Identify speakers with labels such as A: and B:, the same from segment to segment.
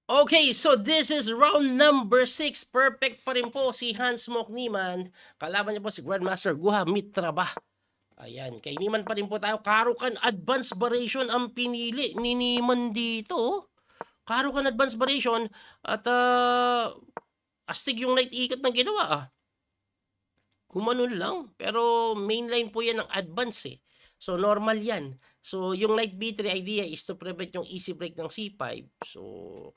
A: Okay, so this is round number 6. Perfect pa rin po si Hans Mok Niemann. Kalaban niya po si Grandmaster Guha Mitraba. Ayan, kay Niemann pa rin po tayo. Karukan Advanced Variation ang pinili ni Niemann dito. Karukan Advanced Variation at astig yung night ikot na ginawa Kumanon lang. Pero mainline po yan ng advance eh. So normal yan. So yung knight b3 idea is to prevent yung easy break ng c5. So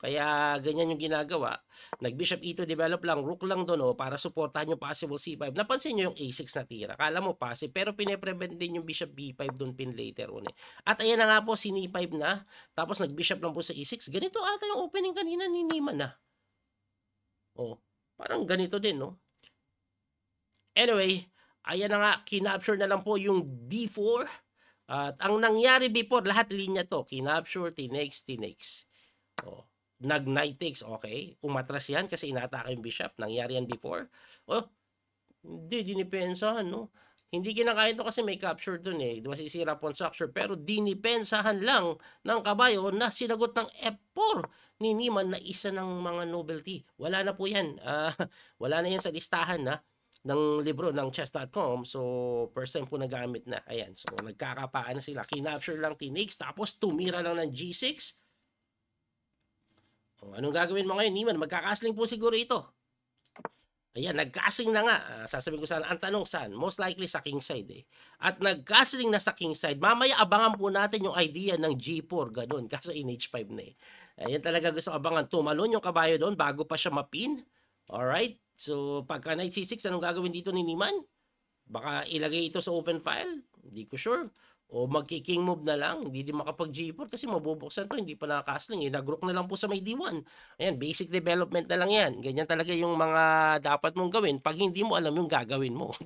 A: kaya ganyan yung ginagawa. Nag-bishop e2 develop lang, rook lang doon para suportahan yung possible c5. Napansin nyo yung a6 na tira. Kala mo passive pero pine-prevent din yung bishop b5 doon pin later on eh. At ayan na nga po si e5 na. Tapos nag-bishop lang po sa e6. Ganito ata yung opening kanina ni Niemann Oh, parang ganito din no. Anyway, ayan na nga, kinapture na lang po yung d4. At ang nangyari before, lahat linya to. Kinapture, tinex. Oh, nag-knight takes, okay. Umatras yan kasi inatake yung bishop. Nangyari yan before. Oh, hindi, dinipensahan, no? Hindi kinakain to kasi may capture dun eh. Masisira pawn structure. Pero dinipensahan lang ng kabayo na sinagot ng F4 ni Niemann na isa ng mga novelty. Wala na po yan. Wala na yan sa listahan ng libro ng chess.com. So, first time po nagamit na. Ayan. So, nagkakapaan na sila. Kinapture lang tinex. Tapos, tumira lang ng G6. O, anong gagawin mo ngayon, Niemann? Magkakasling po siguro ito. Ayan, nagkasling na nga. Sasabihin ko sana, ang tanong saan? Most likely sa king side eh. At nagkasling na sa king side. Mamaya abangan po natin yung idea ng G4. Ganun. Kaso in H5 na eh. Ayan talaga gusto abangan. Tumalon yung kabayo doon bago pa siya mapin. Alright. So, pagka knight c6, anong gagawin dito ni Niemann? Baka ilagay ito sa open file. Hindi ko sure. O magki-king move na lang. Hindi din makapag G4 kasi mabubuksan to. Hindi pa nakakasling. Nag-rook na lang po sa may D1. Ayan, basic development na lang yan. Ganyan talaga yung mga dapat mong gawin pag hindi mo alam yung gagawin mo.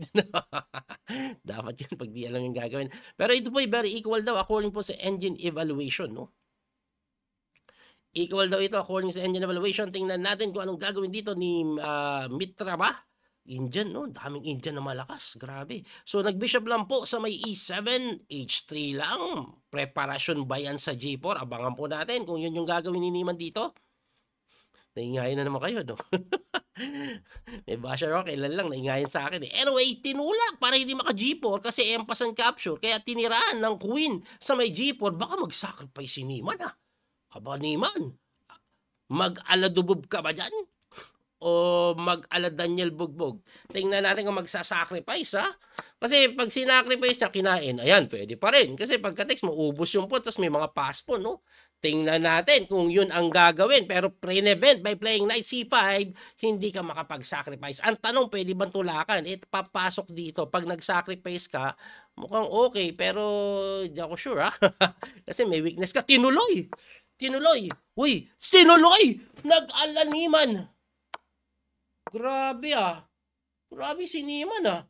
A: Dapat yun pag di alam yung gagawin. Pero ito po ay very equal daw according po sa engine evaluation. No? Equal daw ito according sa engine evaluation. Tingnan natin kung anong gagawin dito ni Mitraba. Indian, no? Daming Indian na malakas. Grabe. So, nag-bishop lang po sa may E7, H3 lang. Preparasyon ba yan sa G4? Abangan po natin kung yun yung gagawin ni Niemann dito. Naingayin na naman kayo, no? May basher ako, kailan lang, naingayin sa akin eh. Anyway, tinulak para hindi maka G4 kasi empasan capture. Kaya tiniraan ng queen sa may G4. Baka mag-sacrifice si Niemann Aba, Niemann, mag-aladubog ka ba dyan? O mag-ala Daniel Bugbog. Tingnan natin kung magsasacrifice Kasi pag sinacrifice niya, kinain, ayan, pwede pa rin. Kasi pagka-text mo, ubos yung po, tapos may mga pass po, no? Tingnan natin kung yun ang gagawin. Pero prevent by playing knight c5, hindi ka makapag-sacrifice. Ang tanong, pwede bang tulakan? Papasok dito. Pag nag-sacrifice ka, mukhang okay, pero hindi ako sure, Kasi may weakness ka. Tinuloy! Uy, tinuloy! Nag-ala Niemann. Grabe Grabe si Niemann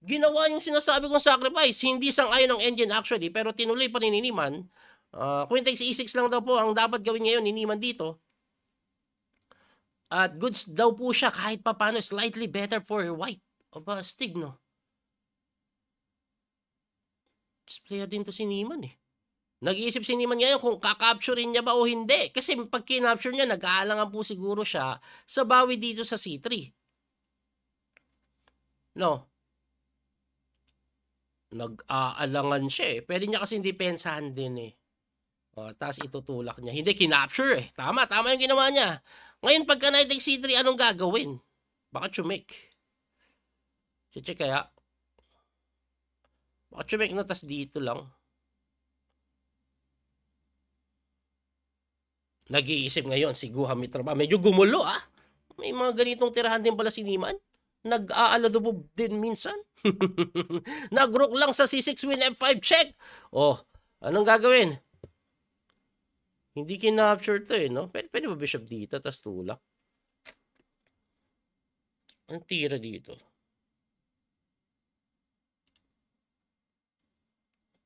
A: Ginawa yung sinasabi kong sacrifice. Hindi sang-ayon ng engine actually, pero tinuloy pa rin ni Niemann. Queen takes e6 lang daw po ang dapat gawin ngayon ni Niemann dito. At goods daw po siya kahit papano, slightly better for white. Aba, astig no. Displayer din to si Niemann Nag-iisip si Niemann ngayon kung kakapturein niya ba o hindi. Kasi pag kinapture niya, nag-aalangan po siguro siya sa bawi dito sa C3. No. Nag-aalangan siya Pwede niya kasi depensahan din tapos itutulak niya. Hindi, kinapture Tama yung ginawa niya. Ngayon, pagka knight takes C3, anong gagawin? Baka chumek. Check kaya. Baka chumek na, tas dito lang. Nag-iisip ngayon si Guha Mitraba. Medyo gumulo May mga ganitong tirahan din pala si Niemann. Nag-aaladubog din minsan. Nag-rook lang sa C6 win F5 check. Anong gagawin? Hindi kinapture to no? Pwede ba bishop dito, tas tulak? Ang tira dito.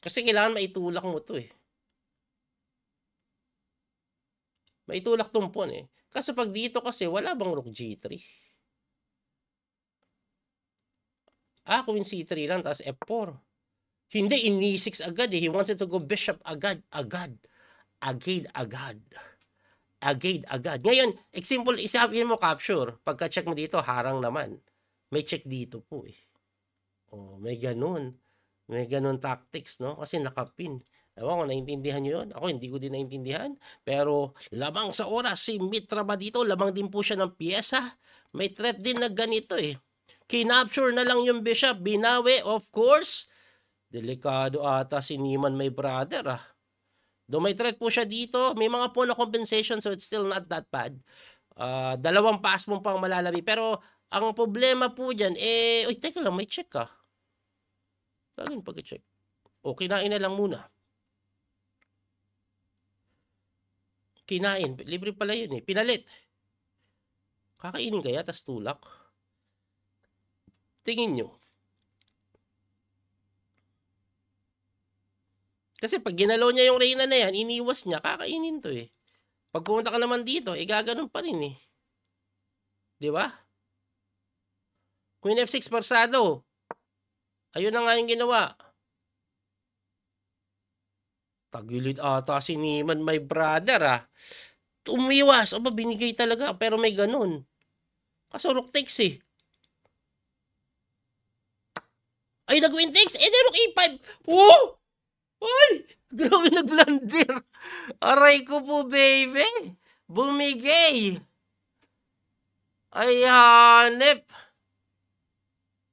A: Kasi kailangan maitulak mo to Maitulak tong pawn Kasi pag dito kasi, wala bang rook G3? Queen C3 lang, tapos F4. Hindi, in E6 agad He wants it to go bishop agad. Agad. agad. Ngayon, example, isapin mo capture. Pagka-check mo dito, harang naman. May check dito po eh. Oh, may ganun. May ganun tactics, no? Kasi nakapin. Ewan ko, naintindihan nyo yun? Ako, hindi ko din naintindihan. Pero, lamang sa oras, si Mitra ba dito? Lamang din po siya ng piyesa. May threat din na ganito eh. Kinapture na lang yung bishop. Binawi, of course. Delikado ata si Niemann, my brother ah. Do may threat po siya dito. May mga pawn na compensation, so it's still not that bad. Dalawang pass mo pang malalabi. Pero, ang problema po dyan, uy, teka lang, may check ah. Laging pag-check. O, kinain na lang muna. Kinain. Libre pala yun eh. Pinalit. Kakainin kaya, tas tulak. Tingin nyo. Kasi pag ginalaw niya yung reyna na yan, iniwas niya, kakainin to eh. Pag pumunta ka naman dito, gaganon pa rin eh. Di ba? Queen F6 parsado. Ayun na nga yung ginawa. Tagilid ata si Niemann, my brother ah. Umiwas. Aba, binigay talaga. Pero may ganun. Kaso rook takes eh. Ay, nag-win takes. Di rook e5. Oh! Ay! Grabe nag-blunder. Aray ko po, baby. Bumigay. Ay, hanep.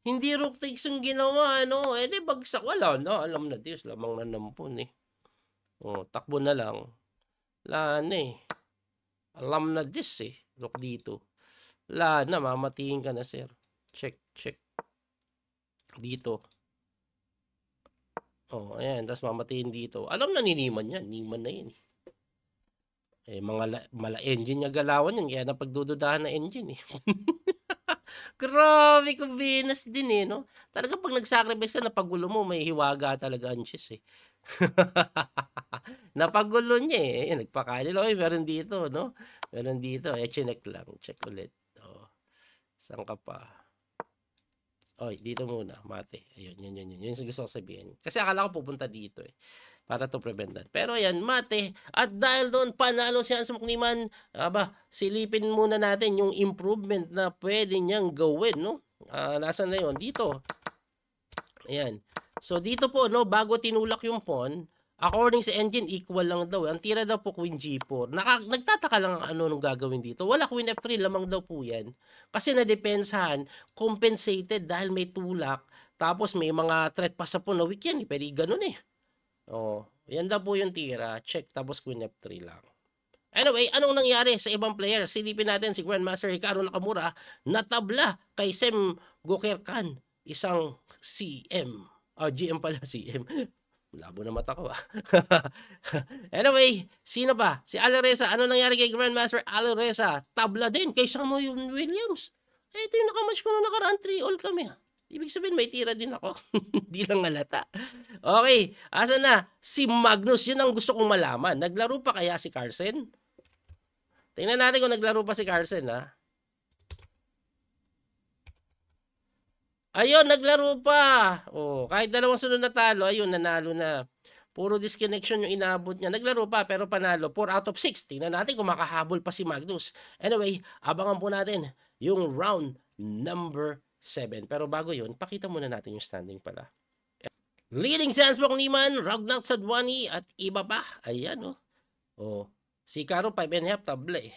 A: Hindi rook takes yung ginawa, no? Di bagsak. Wala na. Alam na Diyos. Lamang na nampun eh. Oh, takbo na lang. Wala na eh. Alam na Diyos eh. Rook dito. Wala na. Mamatiin ka na, sir. Check. Dito. Oh, ayan. Tapos mamatiin dito. Alam na ni Niemann yan. Niemann na yun. Mala engine niya galawan yan. Kaya napagdududahan na engine eh. Grabe ko Venus din eh, no? Talaga pag nag-sacrifice ka, napagulo mo, may hiwaga talaga ang chess eh. Napagulo niya eh. Nagpakalil. Oy, meron dito, no? Meron dito. Chinek lang. Check ulit. Oh. Saan ka pa? Oy, dito muna, mate. Ayun, yun. Yun yung gusto ko sabihin. Kasi akala ko pupunta dito eh. Para to prevent that. Pero yan, mate. At dahil doon, panalo si Hans Niemann, silipin muna natin yung improvement na pwede niyang gawin, no? Nasaan na yun? Dito. Ayan. So, dito po, no, bago tinulak yung pawn, according sa engine, equal lang daw. Ang tira daw po, Queen G4. Nagtataka lang ano nung gagawin dito. Wala Queen F3, lamang daw po yan. Kasi nadepensahan, compensated dahil may tulak. Tapos may mga threat pa sa pawn na weak yan. Pwede ganun eh. Oh, yan daw po yung tira. Check, tapos Queen F3 lang. Anyway, anong nangyari sa ibang player? Silipin natin si Grandmaster Hikaru Nakamura natabla kay Sem Gokirkan. Isang CM. GM pala, CM. Labo na mata ko ah. Anyway, sino ba? Si Alireza. Ano nangyari kay Grandmaster Alireza? Tabla din kay Samuel Williams. Ito yung nakamatch ko nung nakaraan. 3-all kami ah. Ibig sabihin may tira din ako. Hindi lang halata. Okay, asa na? Si Magnus. Yun ang gusto kong malaman. Naglaro pa kaya si Carlsen? Tingnan natin kung naglaro pa si Carlsen ha. Ayun, naglaro pa. Oh, kahit dalawang sunod na talo, ayun, nanalo na. Puro disconnection yung inabot niya. Naglaro pa, pero panalo. 4 out of 6. Tingnan natin kung makahabol pa si Magnus. Anyway, abangan po natin yung round number 7. Pero bago yun, pakita muna natin yung standing pala. Leading si Hans Niemann, Ragnar Sadwani, at iba pa. Ayan, oh. Oh, si Hikaru 5.5 tabla eh.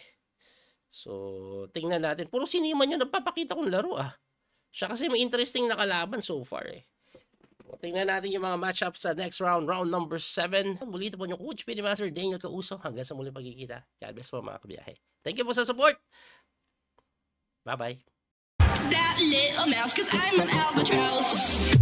A: So, tingnan natin. Puro si Niemann yun, nagpapakita kong laro ah. Siya kasi may interesting na kalaban so far eh. Tingnan natin yung mga matchups sa next round, round number 7. Muli ito po yung Coach PD Master Daniel Causo. Hanggang sa muli pagkikita. God bless po mga kabiyahe. Thank you po sa support. Bye-bye.
B: That little mouse, 'cause I'm an albatross.